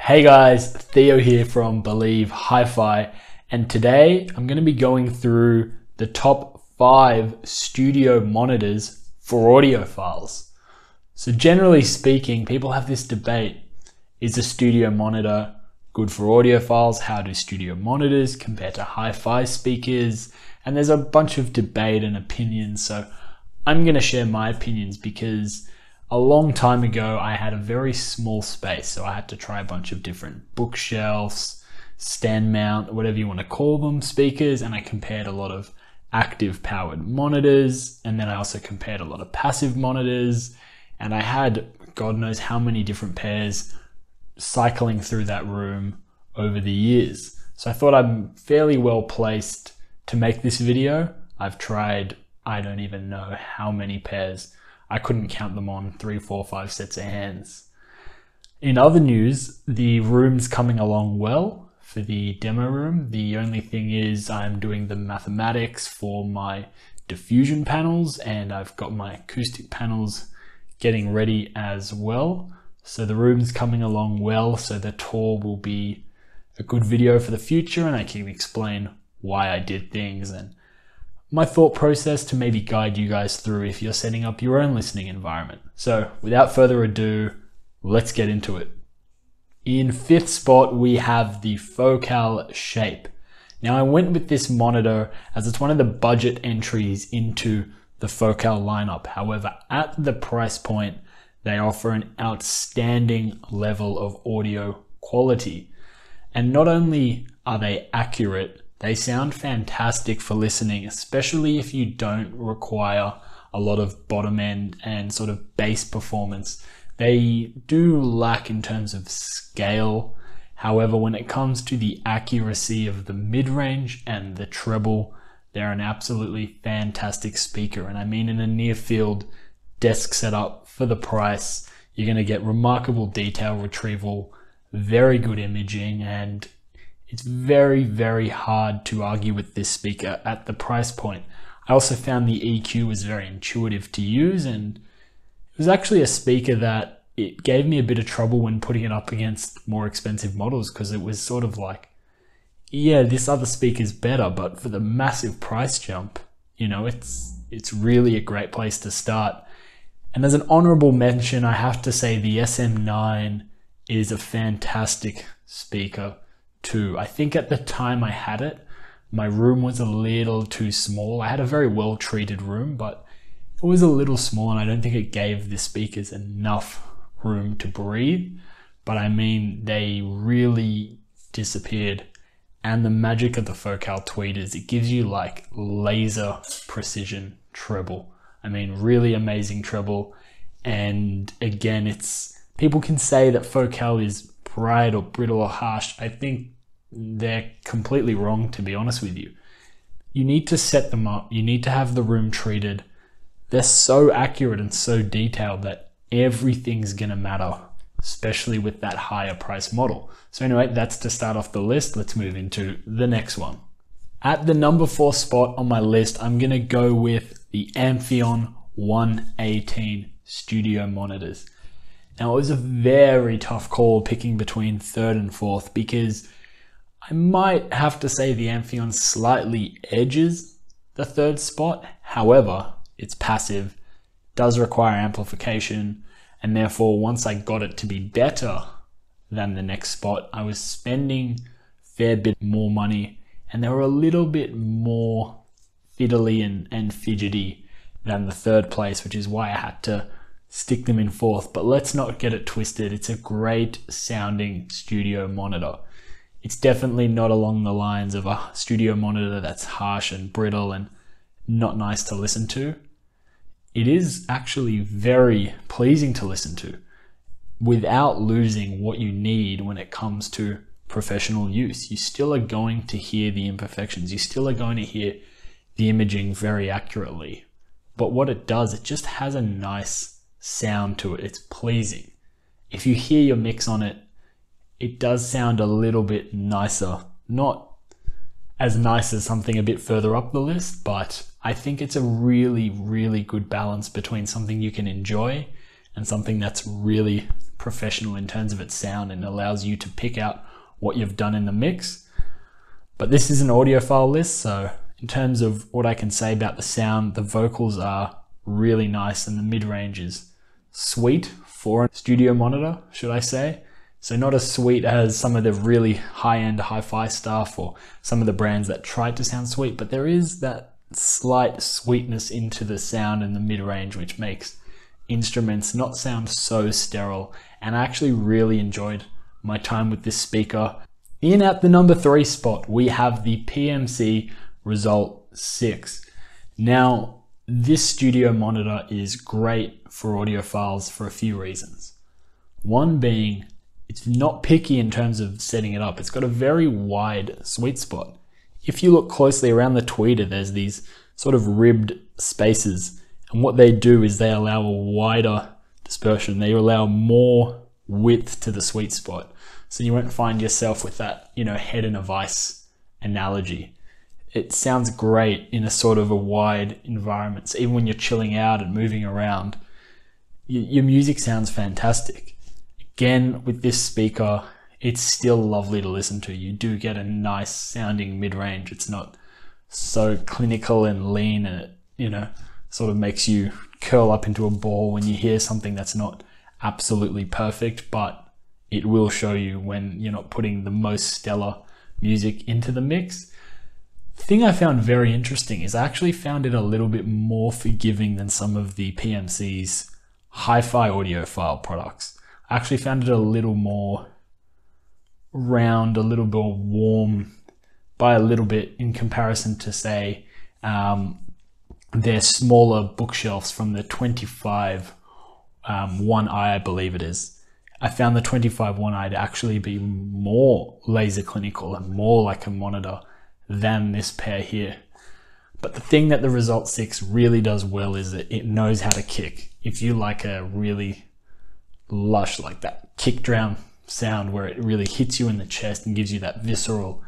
Hey guys, Theo here from Believe Hi-Fi, and today I'm going to be going through the top 5 studio monitors for audiophiles. So generally speaking, people have this debate, is a studio monitor good for audiophiles? How do studio monitors compare to hi-fi speakers? And there's a bunch of debate and opinions, so I'm going to share my opinions because a long time ago, I had a very small space, so I had to try a bunch of different bookshelves, stand mount, whatever you want to call them, speakers, and I compared a lot of active powered monitors, and then I also compared a lot of passive monitors, and I had God knows how many different pairs cycling through that room over the years. So I thought I'm fairly well placed to make this video. I've tried, I don't even know how many pairs. I couldn't count them on 3, 4, 5 sets of hands. In other news, the room's coming along well for the demo room. The only thing is I'm doing the mathematics for my diffusion panels, and I've got my acoustic panels getting ready as well. So the room's coming along well, so the tour will be a good video for the future, and I can explain why I did things and my thought process to maybe guide you guys through if you're setting up your own listening environment. So without further ado, let's get into it. In 5th spot, we have the Focal Shape. Now I went with this monitor as it's one of the budget entries into the Focal lineup. However, at the price point, they offer an outstanding level of audio quality. And not only are they accurate, they sound fantastic for listening, especially if you don't require a lot of bottom end and sort of bass performance. They do lack in terms of scale. However, when it comes to the accuracy of the mid-range and the treble, they're an absolutely fantastic speaker. And I mean, in a near field desk setup for the price, you're going to get remarkable detail retrieval, very good imaging, and it's very, very hard to argue with this speaker at the price point. I also found the EQ was very intuitive to use, and it was actually a speaker that it gave me a bit of trouble when putting it up against more expensive models, because it was sort of like, yeah, this other speaker's better, but for the massive price jump, you know, it's really a great place to start. And as an honorable mention, I have to say the SM9 is a fantastic speaker too. I think at the time I had it, my room was a little too small. I had a very well treated room, but it was a little small, and I don't think it gave the speakers enough room to breathe. But I mean, they really disappeared. And the magic of the Focal tweeters, it gives you like laser precision treble. I mean, really amazing treble. And again, people can say that Focal is bright or brittle or harsh. I think they're completely wrong, to be honest with you. You need to set them up. You need to have the room treated. They're so accurate and so detailed that everything's gonna matter, especially with that higher price model. So anyway, that's to start off the list. Let's move into the next one. At the number 4 spot on my list, I'm gonna go with the Ampliion 118 studio monitors. Now, it was a very tough call picking between 3rd and 4th, because I might have to say the Ampliion slightly edges the 3rd spot. However, it's passive, does require amplification, and therefore once I got it to be better than the next spot, I was spending a fair bit more money, and they were a little bit more fiddly and fidgety than the 3rd place, which is why I had to stick them in 4th. But let's not get it twisted. It's a great sounding studio monitor. It's definitely not along the lines of a studio monitor that's harsh and brittle and not nice to listen to. It is actually very pleasing to listen to without losing what you need when it comes to professional use. You still are going to hear the imperfections. You still are going to hear the imaging very accurately. But what it does, it just has a nice sound to it. It's pleasing. If you hear your mix on it, it does sound a little bit nicer. Not as nice as something a bit further up the list, but I think it's a really, really good balance between something you can enjoy and something that's really professional in terms of its sound and allows you to pick out what you've done in the mix. But this is an audiophile list, so in terms of what I can say about the sound, the vocals are really nice and the mid-range is sweet for a studio monitor, should I say. So not as sweet as some of the really high-end hi-fi stuff or some of the brands that tried to sound sweet, but there is that slight sweetness into the sound in the mid-range, which makes instruments not sound so sterile. And I actually really enjoyed my time with this speaker. In at the number 3 spot, we have the PMC Result 6. Now, this studio monitor is great for audiophiles for a few reasons. One being, it's not picky in terms of setting it up. It's got a very wide sweet spot. If you look closely around the tweeter, there's these sort of ribbed spaces. And what they do is they allow a wider dispersion. They allow more width to the sweet spot. So you won't find yourself with that, head in a vice analogy. It sounds great in a sort of a wide environment. So even when you're chilling out and moving around, your music sounds fantastic. Again, with this speaker, it's still lovely to listen to. You do get a nice sounding mid-range. It's not so clinical and lean, and it, sort of makes you curl up into a ball when you hear something that's not absolutely perfect, but it will show you when you're not putting the most stellar music into the mix. The thing I found very interesting is I actually found it a little bit more forgiving than some of the PMC's hi-fi audiophile products. I actually found it a little more round, a little more warm by a little bit in comparison to, say, their smaller bookshelves from the 25 1i, I believe it is. I found the 25 1i to actually be more laser clinical and more like a monitor than this pair here. But the thing that the Result 6 really does well is that it knows how to kick. If you like a really lush, like that kick drum sound where it really hits you in the chest and gives you that visceral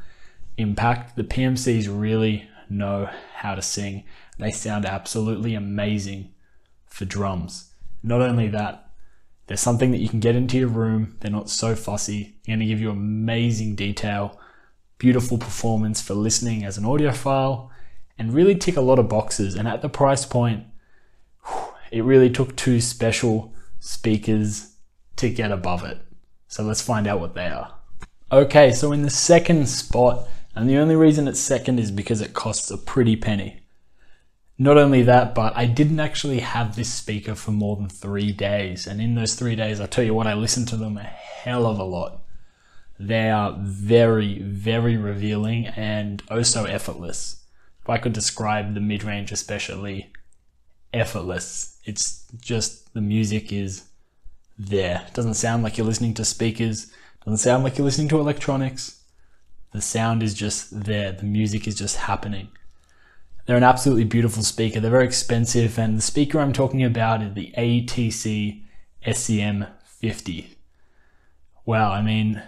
impact, the PMCs really know how to sing. They sound absolutely amazing for drums. Not only that, there's something that you can get into your room. They're not so fussy. They're going to give you amazing detail, beautiful performance for listening as an audiophile, and really tick a lot of boxes. And at the price point, it really took 2 special speakers to get above it. So let's find out what they are. Okay, so in the second spot, and the only reason it's second is because it costs a pretty penny. Not only that, but I didn't actually have this speaker for more than 3 days. And in those 3 days, I tell you what, I listened to them a hell of a lot. They are very, very revealing and oh so effortless. If I could describe the mid-range especially, effortless. It's just, the music is there. It doesn't sound like you're listening to speakers. It doesn't sound like you're listening to electronics. The sound is just there. The music is just happening. They're an absolutely beautiful speaker. They're very expensive, and the speaker I'm talking about is the ATC SCM50. Wow, I mean,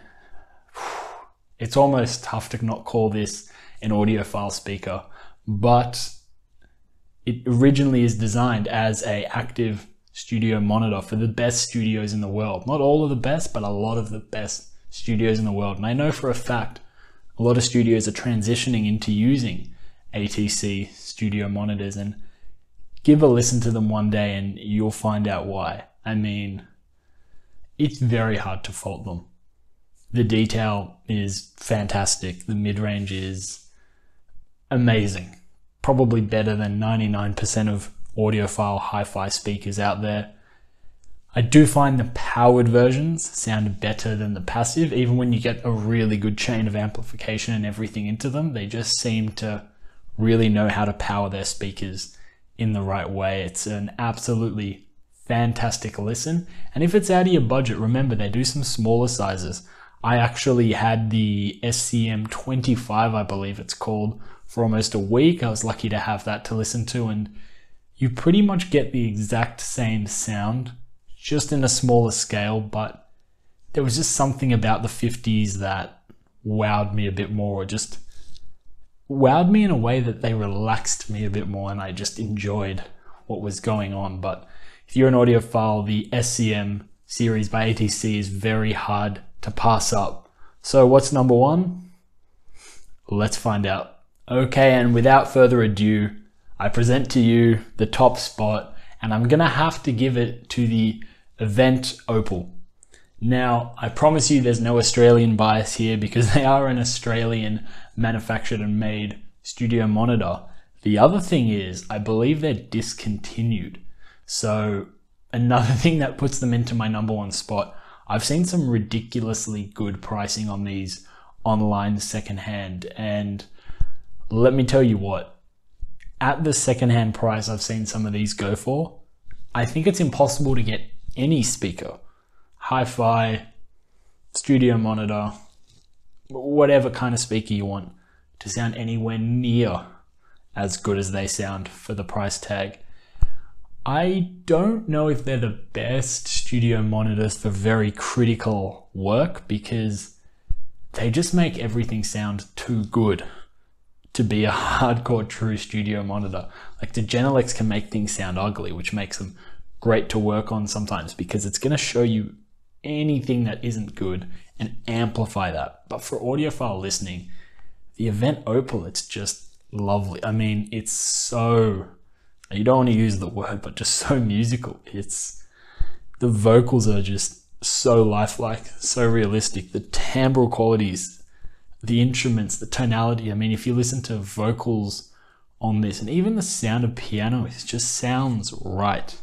it's almost tough to not call this an audiophile speaker, but it originally is designed as an active studio monitor for the best studios in the world. Not all of the best, but a lot of the best studios in the world. And I know for a fact a lot of studios are transitioning into using ATC studio monitors, and give a listen to them one day and you'll find out why. I mean, it's very hard to fault them. The detail is fantastic. The mid-range is amazing. Probably better than 99% of audiophile hi-fi speakers out there. I do find the powered versions sound better than the passive. Even when you get a really good chain of amplification and everything into them, they just seem to really know how to power their speakers in the right way. It's an absolutely fantastic listen. And if it's out of your budget, remember they do some smaller sizes. I actually had the SCM25, I believe it's called, for almost a week. I was lucky to have that to listen to, and you pretty much get the exact same sound, just in a smaller scale, but there was just something about the 50s that wowed me a bit more, or just wowed me in a way that they relaxed me a bit more, and I just enjoyed what was going on. But if you're an audiophile, the SCM series by ATC is very hard to pass up. So what's number one? Let's find out. Okay, and without further ado, I present to you the top spot, and I'm gonna have to give it to the Eventide Opal. Now, I promise you there's no Australian bias here because they are an Australian manufactured and made studio monitor. The other thing is, I believe they're discontinued. So another thing that puts them into my number one spot, I've seen some ridiculously good pricing on these online secondhand, and let me tell you what, at the secondhand price I've seen some of these go for, I think it's impossible to get any speaker, hi-fi, studio monitor, whatever kind of speaker you want, to sound anywhere near as good as they sound for the price tag. I don't know if they're the best studio monitors for very critical work because they just make everything sound too good to be a hardcore true studio monitor. Like the Genelecs can make things sound ugly, which makes them great to work on sometimes because it's going to show you anything that isn't good and amplify that. But for audiophile listening, the Eventide Opal, it's just lovely. I mean, it's so, you don't want to use the word, but just so musical. The vocals are just so lifelike, so realistic. The timbral qualities, the instruments, the tonality. I mean, if you listen to vocals on this, and even the sound of piano, it just sounds right.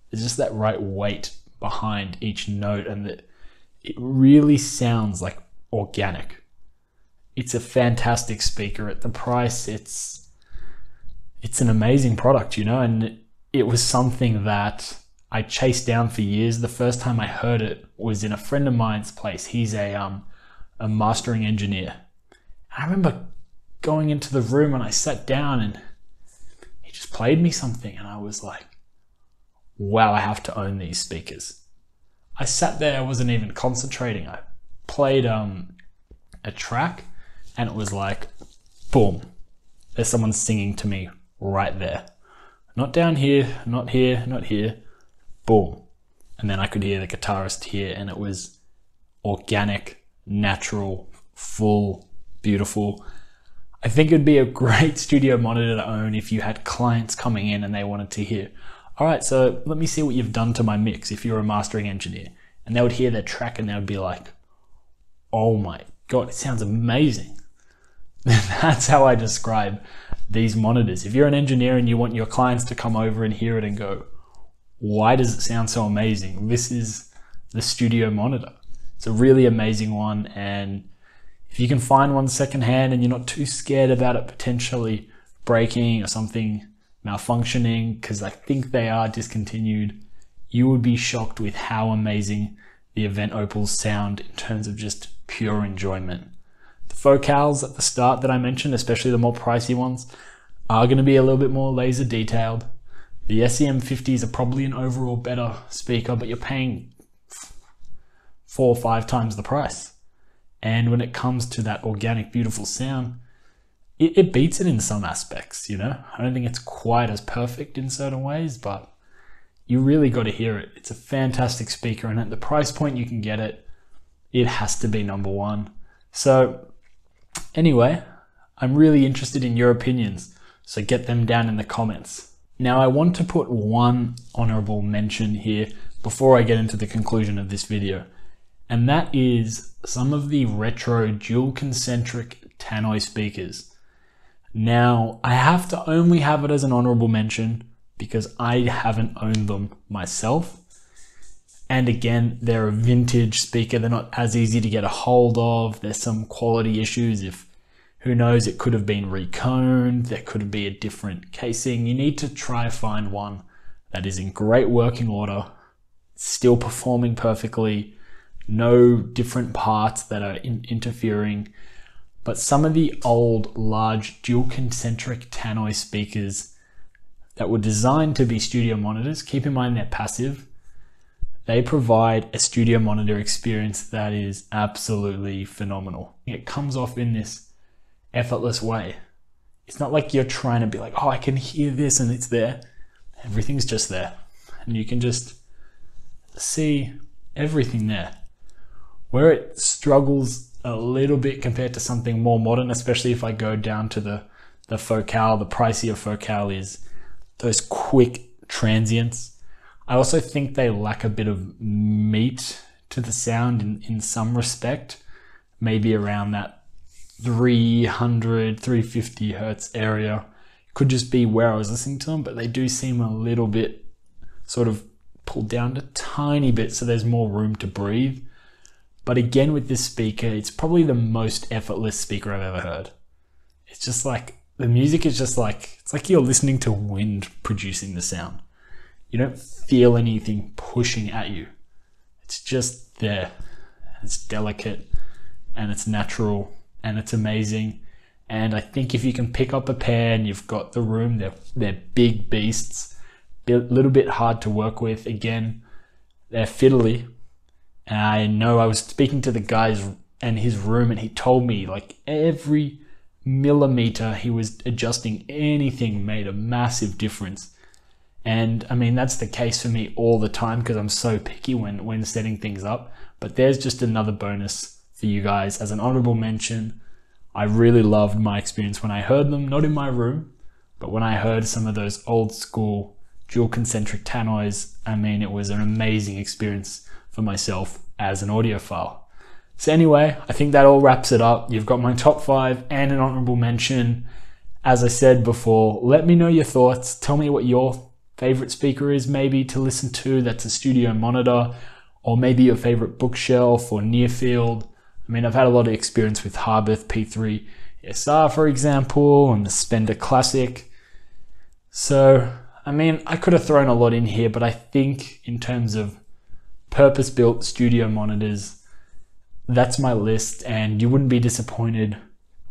There's just that right weight behind each note, and it really sounds like organic. It's a fantastic speaker. At the price, it's an amazing product, you know, and it was something that I chased down for years. The first time I heard it was in a friend of mine's place. He's a mastering engineer. I remember going into the room and I sat down and he just played me something and I was like, wow, I have to own these speakers. I sat there, I wasn't even concentrating. I played a track and it was like, boom, there's someone singing to me right there. Not down here, not here, not here, boom. And then I could hear the guitarist here and it was organic, natural, full, beautiful. I think it'd be a great studio monitor to own if you had clients coming in and they wanted to hear, all right, so let me see what you've done to my mix if you're a mastering engineer. And they would hear their track and they would be like, oh my God, it sounds amazing. That's how I describe these monitors. If you're an engineer and you want your clients to come over and hear it and go, why does it sound so amazing? This is the studio monitor. It's a really amazing one. And if you can find one secondhand and you're not too scared about it potentially breaking or something malfunctioning, because I think they are discontinued, you would be shocked with how amazing the Eventide Opals sound in terms of just pure enjoyment. The focals at the start that I mentioned, especially the more pricey ones, are going to be a little bit more laser detailed. The SEM50s are probably an overall better speaker, but you're paying 4 or 5 times the price. And when it comes to that organic, beautiful sound, it beats it in some aspects, you know? I don't think it's quite as perfect in certain ways, but you really got to hear it. It's a fantastic speaker, and at the price point you can get it, it has to be number one. So anyway, I'm really interested in your opinions, so get them down in the comments. Now I want to put one honorable mention here before I get into the conclusion of this video, and that is some of the retro dual concentric tannoy speakers. Now, I have to only have it as an honorable mention because I haven't owned them myself. And again, they're a vintage speaker. They're not as easy to get a hold of. There's some quality issues. Who knows, it could have been reconed. There could be a different casing. You need to try find one that is in great working order, still performing perfectly, no different parts that are interfering. But some of the old, large, dual concentric tannoy speakers that were designed to be studio monitors, keep in mind they're passive, they provide a studio monitor experience that is absolutely phenomenal. It comes off in this effortless way. It's not like you're trying to be like, oh, I can hear this and it's there. Everything's just there. And you can just see everything there. Where it struggles a little bit compared to something more modern, especially if I go down to the Focal, the pricier Focal, is those quick transients. I also think they lack a bit of meat to the sound in some respect, maybe around that 300, 350 hertz area. Could just be where I was listening to them, but they do seem a little bit sort of pulled down a tiny bit, so there's more room to breathe. But again, with this speaker, it's probably the most effortless speaker I've ever heard. It's just like, the music is just like, it's like you're listening to wind producing the sound. You don't feel anything pushing at you. It's just there. It's delicate and it's natural and it's amazing. And I think if you can pick up a pair and you've got the room, they're big beasts, a little bit hard to work with. Again, they're fiddly. And I know I was speaking to the guys in his room and he told me like every millimeter he was adjusting anything made a massive difference. And I mean, that's the case for me all the time because I'm so picky when setting things up. But there's just another bonus for you guys as an honorable mention. I really loved my experience when I heard them, not in my room, but when I heard some of those old school dual concentric tannoys. I mean, it was an amazing experience for myself as an audiophile. So anyway, I think that all wraps it up. You've got my top 5 and an honorable mention. As I said before, let me know your thoughts. Tell me what your favorite speaker is maybe to listen to that's a studio monitor, or maybe your favorite bookshelf or near field. I mean, I've had a lot of experience with Harbath P3 SR, for example, and the Spender Classic. So, I mean, I could have thrown a lot in here, but I think in terms of purpose-built studio monitors, that's my list, and you wouldn't be disappointed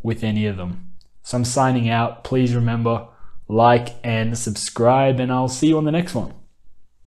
with any of them. So I'm signing out. Please remember, like and subscribe, and I'll see you on the next one.